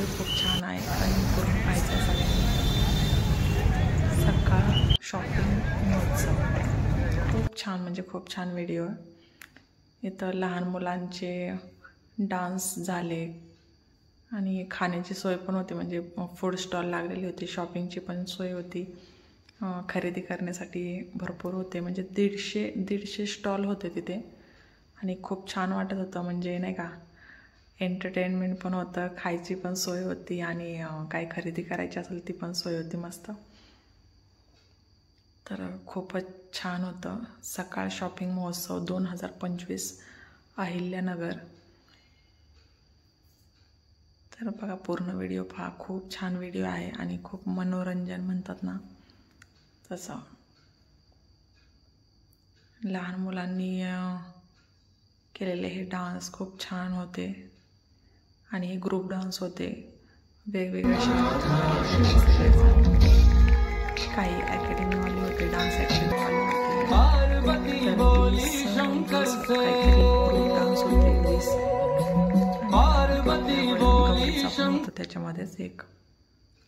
खूप छान आहे आणि पूर्ण पाहायचं आहे सगळ्यांनी। सकाळ शॉपिंग महोत्सव खूप छान, म्हणजे खूप छान व्हिडिओ आहे। इथं लहान मुलांचे डान्स झाले आणि खाण्याची सोय पण होती, म्हणजे फूड स्टॉल लागलेली होती, शॉपिंगची पण सोय होती, खरेदी करण्यासाठी भरपूर होते, म्हणजे 150 स्टॉल होते तिथे आणि खूप छान वाटत होतं। म्हणजे नाही का, एंटरटेनमेंट पण होतं, खायची पण सोय होती आणि काय खरेदी करायची असेल ती पण सोय होती मस्त। तर खूपच छान होतं सकाळ शॉपिंग महोत्सव 2025 अहिल्यानगर। तर बघा, पूर्ण व्हिडिओ पहा, खूप छान व्हिडिओ आहे आणि खूप मनोरंजन म्हणतात ना तसं। लहान मुलांनी केलेले हे डान्स खूप छान होते आणि हे ग्रुप डान्स होते, वेगवेगळ्या काही अकॅडमीवाले होते, डान्स अकॅडमीवाले होते, तर 20 काहीतरी ग्रुप डान्स होते, 20 गौरीचा पण होता त्याच्यामध्येच एक,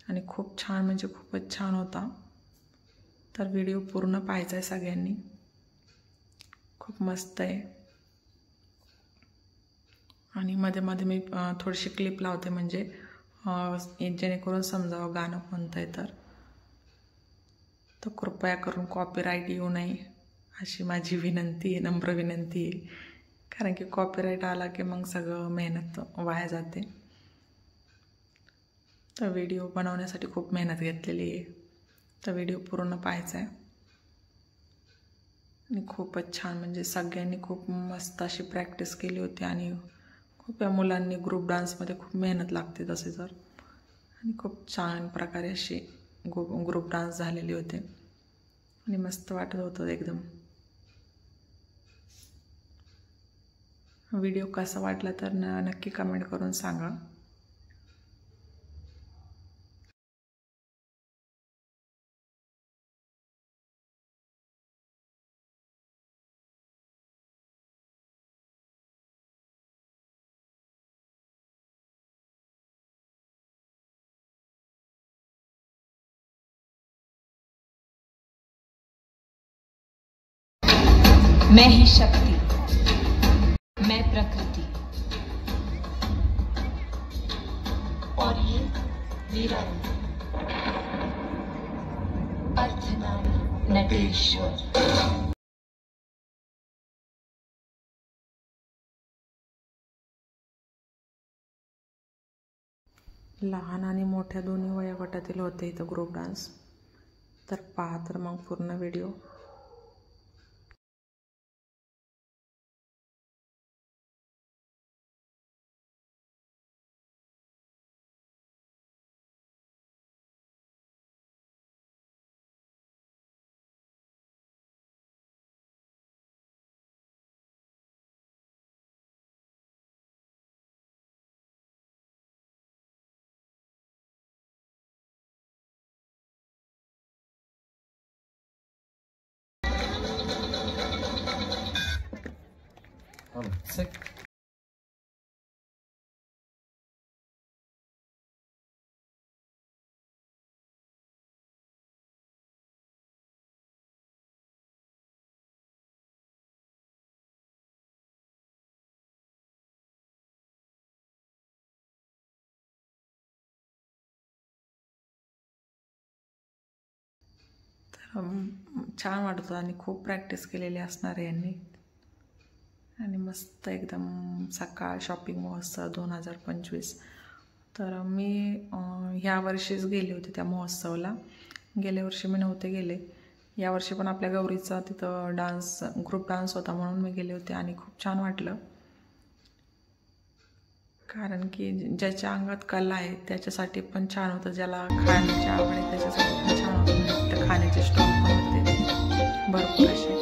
आणि खूप छान, म्हणजे खूपच छान होता। तर व्हिडिओ पूर्ण पाहायचा आहे सगळ्यांनी, खूप मस्त आहे। आणि मध्ये मध्ये मी थोडीशी क्लिप लावते, म्हणजे जेणेकरून समजावं गाणं कोणतं आहे। तर कृपया करून कॉपीराईट येऊ नये अशी माझी विनंती आहे, नम्र विनंती आहे, कारण की कॉपीराईट आला की मग सगळं मेहनत वाया जाते। तर व्हिडिओ बनवण्यासाठी खूप मेहनत घेतलेली आहे, तर व्हिडिओ पूर्ण पाहायचा आहे आणि खूपच छान, म्हणजे सगळ्यांनी खूप मस्त अशी प्रॅक्टिस केली होती आणि खूप या मुलांनी ग्रुप डान्समध्ये खूप मेहनत लागते तसे तर, आणि खूप छान प्रकारे असे ग्रुप डान्स झालेले होते आणि मस्त वाटत होतं एकदम। व्हिडिओ कसा वाटला तर नक्की कमेंट करून सांगा। मैं ही शक्ति, मैं प्रकृति और ये वीरा अर्धनारी नटेश्वर। लहान आणि मोठ्या दोन्ही वयोगटातील होते इथं ग्रुप डान्स, तर पहा तर मग पूर्ण व्हिडिओ। छान वाटत होतं आणि खूप प्रॅक्टिस केलेली असणार आहे यांनी, आणि मस्त एकदम सकाळ शॉपिंग महोत्सव 2025। तर मी ह्या वर्षीच गेले होते त्या महोत्सवाला, गेल्या वर्षी मी नव्हते गेले, यावर्षी पण आपल्या गौरीचा तिथं ग्रुप डान्स होता म्हणून मी गेले होते आणि खूप छान वाटलं, कारण की ज्याच्या अंगात कला आहे त्याच्यासाठी पण छान होतं, ज्याला खाण्याची आवड आहे त्याच्यासाठी पण छान होतं, म्हणजे तिथं खाण्याचे स्टॉल पण होते भरपूर असे,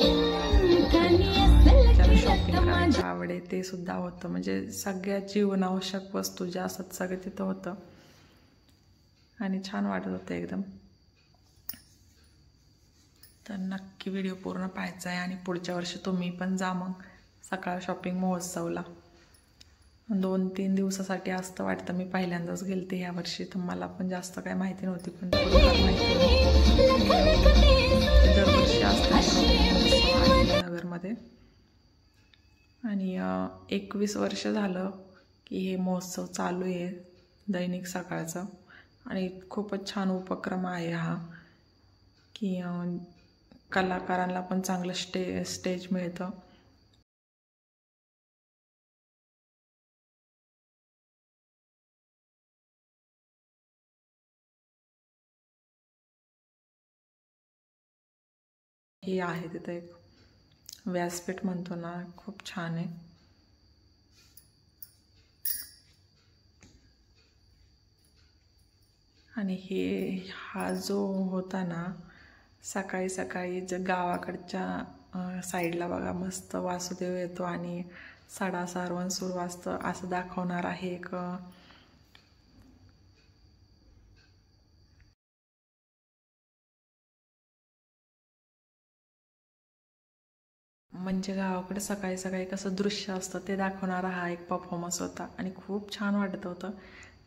ज्याला शॉपिंग करायची आवड आहे ते सुद्धा होतं, म्हणजे सगळ्या जीवनावश्यक वस्तू ज्या असतात सगळे तिथं होतं आणि छान वाटत होतं एकदम। तर नक्की व्हिडिओ पूर्ण पाहायचा आहे आणि पुढच्या वर्षी तुम्ही पण जा मग सकाळ शॉपिंग महोत्सवला, 2-3 दिवसासाठी असतं वाटतं. मी पहिल्यांदाच गेलते ह्या वर्षी, तर मला पण जास्त काय माहिती नव्हती, पण थोडंफार माहिती दरवर्षी असतं नगरमध्ये. आणि 21 वर्ष झालं की हे महोत्सव चालू आहे दैनिक सकाळचं. आणि खूपच छान उपक्रम आहे हा, की कलाकारांना पण चांगलं स्टेज मिळतं. हे आहे तिथं एक व्यासपीठ म्हणतो ना, खूप छान आहे. आणि हा जो होता ना, सकाळी सकाळी गावाकडच्या साईडला बघा मस्त वासुदेव येतो आणि सडा सारवण सुरू असतं असं दाखवणार आहे एक. म्हणजे गावाकडे सकाळी सकाळी कसं दृश्य असतं ते दाखवणारा हा एक परफॉर्मन्स होता. आणि खूप छान वाटत होतं.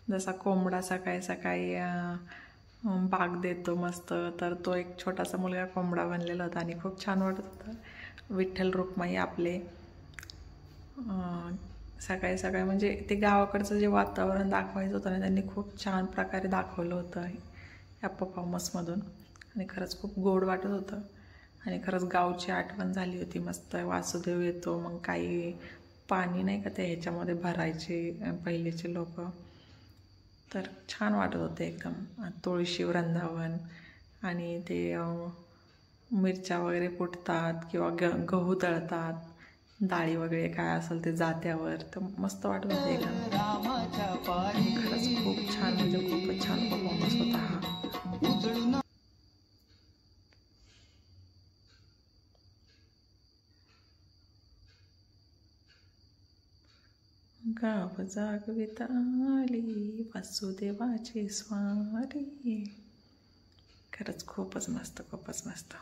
जसा कोंबडा सकाळी सकाळी बाग देतो मस्त, तर तो एक छोटासा मुलगा कोंबडा बनलेला होता आणि खूप छान वाटत होतं. विठ्ठल रुक्माई आपले सकाळी सकाळी म्हणजे ते गावाकडचं जे वातावरण दाखवायचं होतं ना, त्यांनी खूप छान प्रकारे दाखवलं होतं या परफॉर्मन्समधून. आणि खरंच खूप गोड वाटत होतं. आणि खरंच गावची आठवण झाली होती. मस्त वासुदेव येतो, मग काही पाणी नाही का ते ह्याच्यामध्ये भरायचे पहिलेचे लोक, तर छान वाटत होते एकदम. तुळशी वृंदावन आणि ते मिरच्या वगैरे फुटतात किंवा गहू तळतात, डाळी वगैरे काय असेल ते जात्यावर, तर मस्त वाटत होते एकदम. खरंच खूप छान, म्हणजे खूपच छान परफॉर्मन्स होता हा. गाव जागवित आली वासुदेवाची स्वारी. खरंच खूपच मस्त, खूपच मस्त.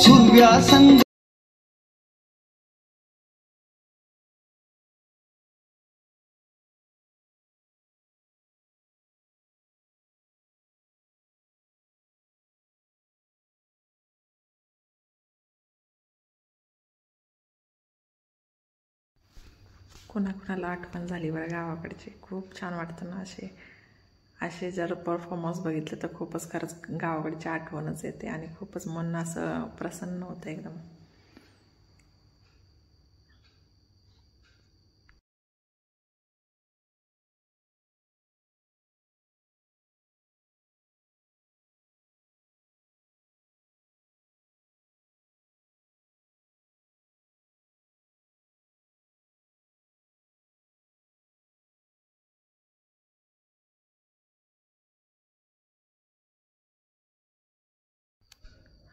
सूर्यासंग कुणाकुणाला आठवण झाली बरं गावाकडची. खूप छान वाटतं ना असे जर परफॉर्मन्स बघितले तर खूपच खरंच गावाकडची आठवणच येते आणि खूपच मन असं प्रसन्न होतं एकदम.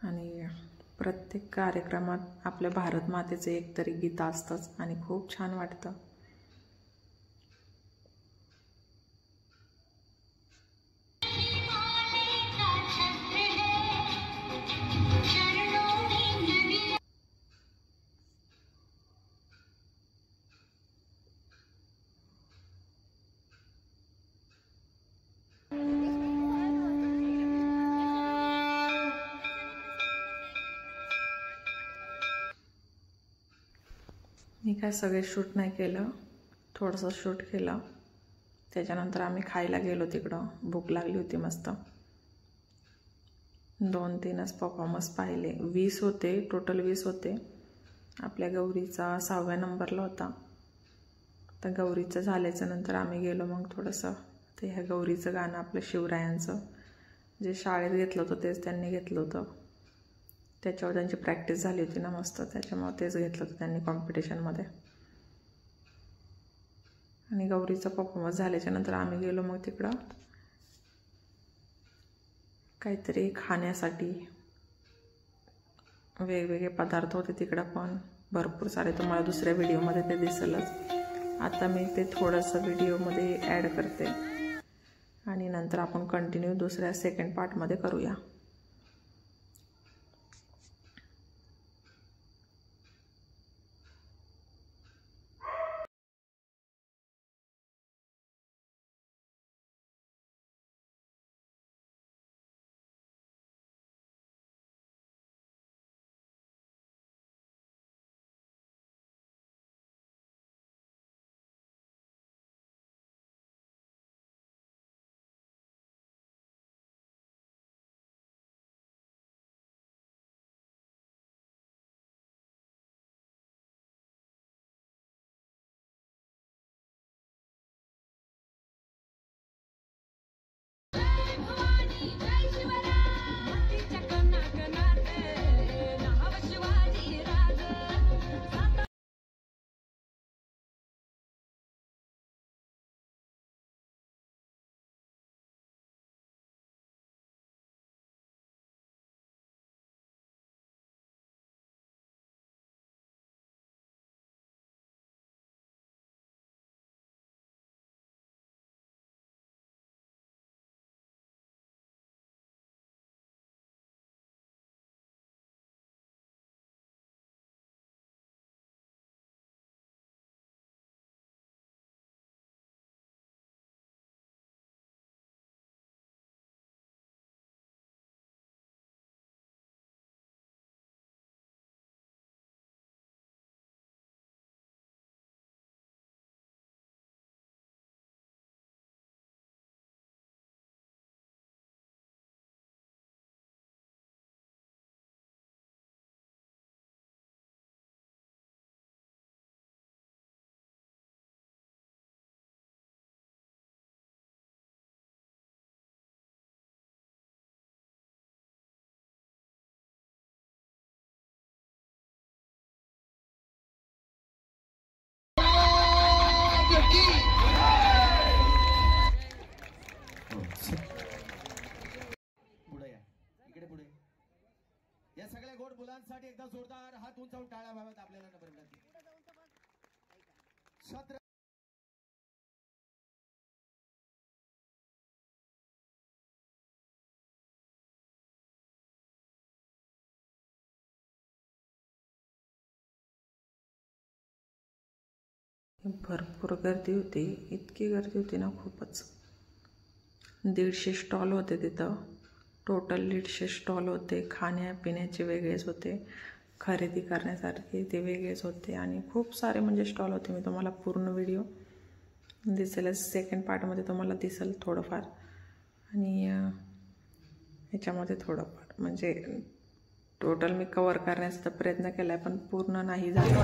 आणि प्रत्येक कार्यक्रमात आपल्या भारत मातेचं एक तरी गीत असतंच आणि खूप छान वाटतं. मी काय सगळे शूट नाही केलं, थोडंसं शूट केलं. त्याच्यानंतर आम्ही खायला गेलो तिकडं. भूक लागली होती मस्त. 2-3च परफॉर्मन्स पाहिले. 20 होते टोटल, 20 होते. आपल्या गौरीचा 6व्या नंबरला होता. तर गौरीचं झाल्याचं नंतर आम्ही गेलो मग थोडंसं ते ह्या गौरीचं गाणं आपलं शिवरायांचं जे शाळेत घेतलं होतं तेच त्यांनी घेतलं होतं. त्याच्यावर त्यांची प्रॅक्टिस झाली होती ना मस्त, त्याच्यामुळे तेच घेतलं होतं त्यांनी कॉम्पिटिशनमध्ये. आणि गौरीचा परफॉर्मन्स झाल्याच्या नंतर आम्ही गेलो मग तिकडं काहीतरी खाण्यासाठी. वेगवेगळे पदार्थ होते तिकडं पण भरपूर सारे. तुम्हाला दुसऱ्या व्हिडिओमध्ये ते दिसेलच. आता मी ते थोडंसं व्हिडिओमध्ये ॲड करते आणि नंतर नंतर आपण कंटिन्यू दुसऱ्या सेकंड पार्टमध्ये करूया. या सगळ्या गोड मुलांसाठी एकदा जोरदार हात उंचावून टाळ्या व्हाव्यात आपल्याला नंबर विनंती. भरपूर गर्दी होती, इतकी गर्दी होती ना खूपच. 150 स्टॉल होते तिथं. टोटल 150 स्टॉल होते. खाण्यापिण्याचे वेगळेच होते, खरेदी करण्यासारखे ते वेगळेच होते आणि खूप सारे म्हणजे स्टॉल होते. मी तुम्हाला पूर्ण व्हिडिओ दिसेलच, सेकंड पार्टमध्ये तुम्हाला दिसेल थोडंफार आणि ह्याच्यामध्ये थोडंफार म्हणजे टोटल मी कवर करण्याचा प्रयत्न केला आहे पण पूर्ण नाही झालं.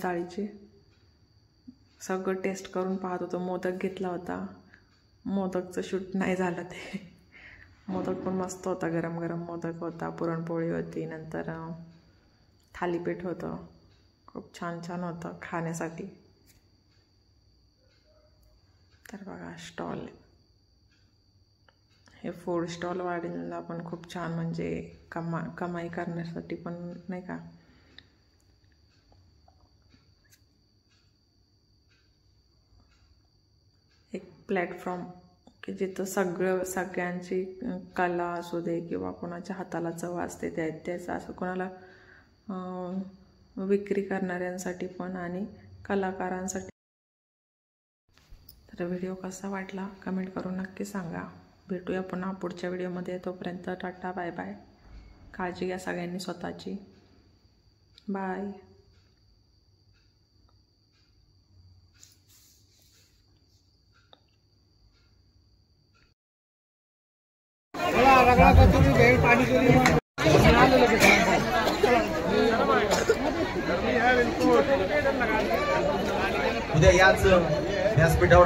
डाळीचे सगळं टेस्ट करून पाहत होतो. मोदक घेतला होता, मोदकचं शूट नाही झालं ते. मोदक पण मस्त होता, गरम गरम मोदक होता, पुरणपोळी होती, नंतर थालीपीठ होतं. खूप छान छान होतं खाण्यासाठी. तर बघा स्टॉल, हे फूड स्टॉल वाढीला पण खूप छान म्हणजे कमाई करण्यासाठी पण नाही का. एक प्लॅटफॉर्म की जिथं सगळ्यांची कला असू दे किंवा कोणाच्या हाताला चव असते त्याचं असं कोणाला विक्री करणाऱ्यांसाठी पण आणि कलाकारांसाठी. तर व्हिडिओ कसा वाटला कमेंट करून नक्की सांगा. भेटूया पुन्हा पुढच्या व्हिडिओमध्ये. तोपर्यंत टाटा बाय बाय. काळजी घ्या सगळ्यांनी स्वतःची. बाय. उद्या याच व्यासपीठावर